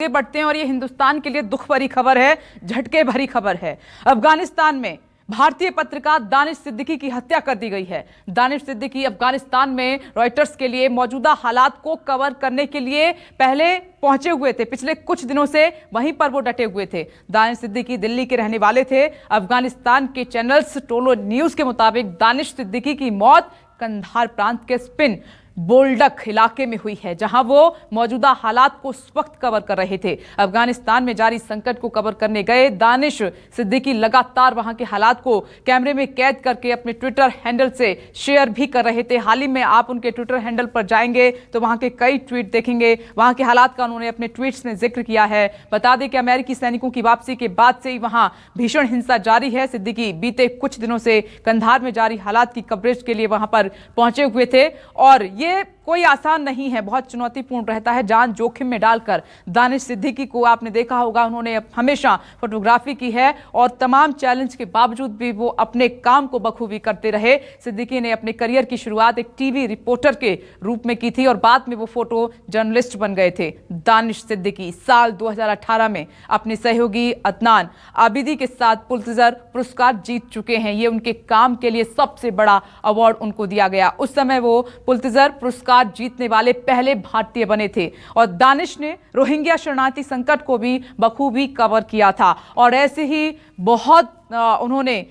आगे बढ़ते हैं और ये हिंदुस्तान के लिए दुख भरी खबर है, झटके भरी खबर है। अफगानिस्तान में भारतीय पत्रकार दानिश सिद्दीकी की हत्या कर दी गई है। दानिश सिद्दीकी अफगानिस्तान में रॉयटर्स के लिए मौजूदा हालात को कवर करने के लिए पहले पहुंचे हुए थे। पिछले कुछ दिनों से वहीं पर वो डटे हुए थे। दानिश सिद्दीकी दिल्ली के रहने वाले थे। अफगानिस्तान के चैनल्स टोलो न्यूज के मुताबिक दानिश सिद्दीकी की मौत कंधार प्रांत के स्पिन बोल्डक इलाके में हुई है, जहां वो मौजूदा हालात को उस वक्त कवर कर रहे थे। अफगानिस्तान में जारी संकट को कवर करने गए दानिश सिद्दीकी लगातार वहां के हालात को कैमरे में कैद करके अपने ट्विटर हैंडल से शेयर भी कर रहे थे। हाल ही में आप उनके ट्विटर हैंडल पर जाएंगे तो वहां के कई ट्वीट देखेंगे। वहां के हालात का उन्होंने अपने ट्वीट्स में जिक्र किया है। बता दें कि अमेरिकी सैनिकों की वापसी के बाद से ही वहां भीषण हिंसा जारी है। सिद्दीकी बीते कुछ दिनों से कंधार में जारी हालात की कवरेज के लिए वहां पर पहुंचे हुए थे और ये कोई आसान नहीं है, बहुत चुनौतीपूर्ण रहता है। जान जोखिम में डालकर दानिश सिद्दीकी को आपने देखा होगा, उन्होंने हमेशा फोटोग्राफी की है और तमाम चैलेंज के बावजूद भी वो अपने काम को बखूबी करते रहे। सिद्दीकी ने अपने करियर की शुरुआत एक टीवी रिपोर्टर के रूप में की थी और बाद में वो फोटो जर्नलिस्ट बन गए थे। दानिश सिद्दीकी साल 2018 में अपने सहयोगी अदनान आबिदी के साथ पुलित्जर पुरस्कार जीत चुके हैं। ये उनके काम के लिए सबसे बड़ा अवार्ड उनको दिया गया। उस समय वो पुलित्जर पुरस्कार जीतने वाले पहले भारतीय बने थे और दानिश ने रोहिंग्या शरणार्थी संकट को भी बखूबी कवर किया था और ऐसे ही बहुत उन्होंने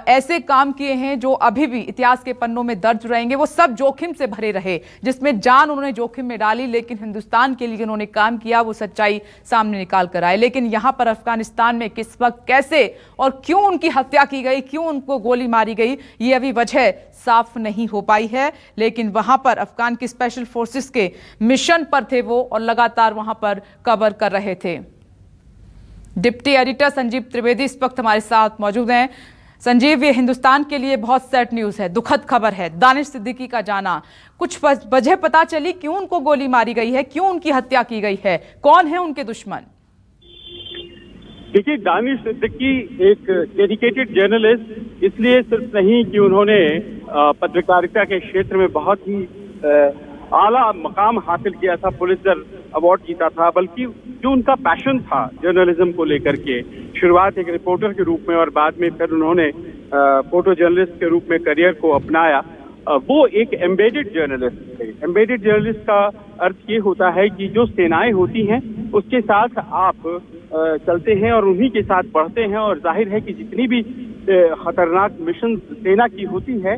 ऐसे काम किए हैं जो अभी भी इतिहास के पन्नों में दर्ज रहेंगे। वो सब जोखिम से भरे रहे, जिसमें जान उन्होंने जोखिम में डाली, लेकिन हिंदुस्तान के लिए उन्होंने काम किया वो सच्चाई सामने निकाल कर आए। लेकिन यहां पर अफगानिस्तान में किस वक्त कैसे और क्यों उनकी हत्या की गई, क्यों उनको गोली मारी गई, ये अभी वजह साफ नहीं हो पाई है। लेकिन वहां पर अफगान की स्पेशल फोर्सेस के मिशन पर थे वो और लगातार वहां पर कवर कर रहे थे। डिप्टी एडिटर संजीव त्रिवेदी इस वक्त हमारे साथ मौजूद हैं। संजीव, ये हिंदुस्तान के लिए बहुत सैड न्यूज़ है, दुखद खबर है, दानिश सिद्दीकी का जाना। कुछ वजह पता चली क्यों उनको गोली मारी गई है, क्यों उनकी हत्या की गई है, कौन है उनके दुश्मन? देखिए, दानिश सिद्दीकी एक डेडिकेटेड जर्नलिस्ट इसलिए सिर्फ नहीं कि उन्होंने पत्रकारिता के क्षेत्र में बहुत ही आला मकाम हासिल किया था, पुलित्जर अवार्ड जीता था, बल्कि जो उनका पैशन था जर्नलिज्म को लेकर के, शुरुआत एक रिपोर्टर के रूप में और बाद में फिर उन्होंने फोटो जर्नलिस्ट के रूप में करियर को अपनाया। वो एक एम्बेडेड जर्नलिस्ट थे। एम्बेडेड जर्नलिस्ट का अर्थ ये होता है कि जो सेनाएं होती हैं उसके साथ आप चलते हैं और उन्हीं के साथ बढ़ते हैं और जाहिर है कि जितनी भी खतरनाक मिशन सेना की होती है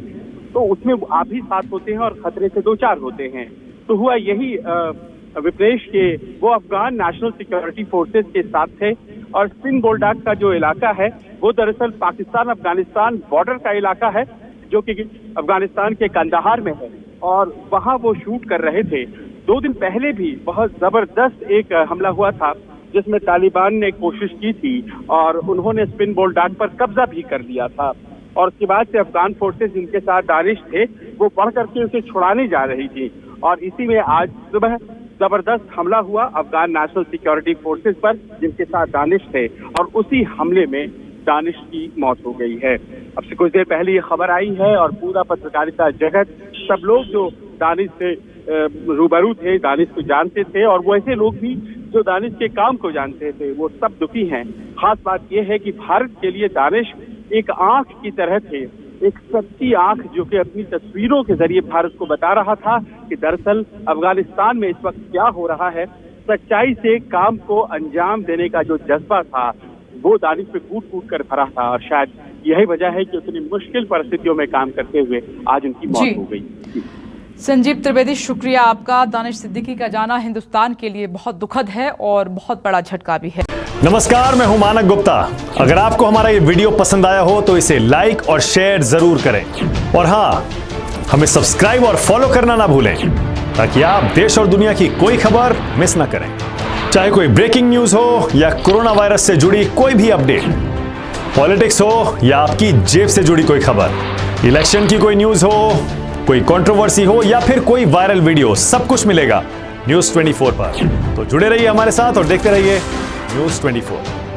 तो उसमें आप भी साथ होते हैं और खतरे से दो चार होते हैं। तो हुआ यही विप्रेश के वो अफगान नेशनल सिक्योरिटी फोर्सेस के साथ थे और स्पिन बोल्डक का जो इलाका है वो दरअसल पाकिस्तान अफगानिस्तान बॉर्डर का इलाका है जो कि अफगानिस्तान के कंदाहार में है और वहां वो शूट कर रहे थे। 2 दिन पहले भी बहुत जबरदस्त एक हमला हुआ था जिसमें तालिबान ने कोशिश की थी और उन्होंने स्पिन बोल्डक पर कब्जा भी कर लिया था और उसके बाद से अफगान फोर्सेस जिनके साथ दानिश थे वो बढ़ करके उसे छुड़ाने जा रही थी और इसी में आज सुबह जबरदस्त हमला हुआ अफगान नेशनल सिक्योरिटी फोर्सेस पर जिनके साथ दानिश थे और उसी हमले में दानिश की मौत हो गई है। अब से कुछ देर पहले ये खबर आई है और पूरा पत्रकारिता जगत, सब लोग जो दानिश से रूबरू थे, दानिश को जानते थे और वो ऐसे लोग भी जो दानिश के काम को जानते थे, वो सब दुखी हैं। खास बात यह है कि भारत के लिए दानिश एक आंख की तरह थे, एक सच्ची आंख जो कि अपनी तस्वीरों के जरिए भारत को बता रहा था कि दरअसल अफगानिस्तान में इस वक्त क्या हो रहा है। सच्चाई से काम को अंजाम देने का जो जज्बा था वो दानिश पे कूट कूट कर भरा था और शायद यही वजह है कि उतनी मुश्किल परिस्थितियों में काम करते हुए आज उनकी मौत हो गई। संजीव त्रिवेदी, शुक्रिया आपका। दानिश सिद्दीकी का जाना हिंदुस्तान के लिए बहुत दुखद है और बहुत बड़ा झटका भी है। नमस्कार, मैं हूं मानक गुप्ता। अगर आपको हमारा ये वीडियो पसंद आया हो तो इसे लाइक और शेयर जरूर करें और हाँ, हमें सब्सक्राइब और फॉलो करना ना भूलें ताकि आप देश और दुनिया की कोई खबर मिस ना करें। चाहे कोई ब्रेकिंग न्यूज हो या कोरोना वायरस से जुड़ी कोई भी अपडेट, पॉलिटिक्स हो या आपकी जेब से जुड़ी कोई खबर, इलेक्शन की कोई न्यूज हो, कोई कंट्रोवर्सी हो या फिर कोई वायरल वीडियो, सब कुछ मिलेगा न्यूज़ 24 पर। तो जुड़े रहिए हमारे साथ और देखते रहिए न्यूज़ 24।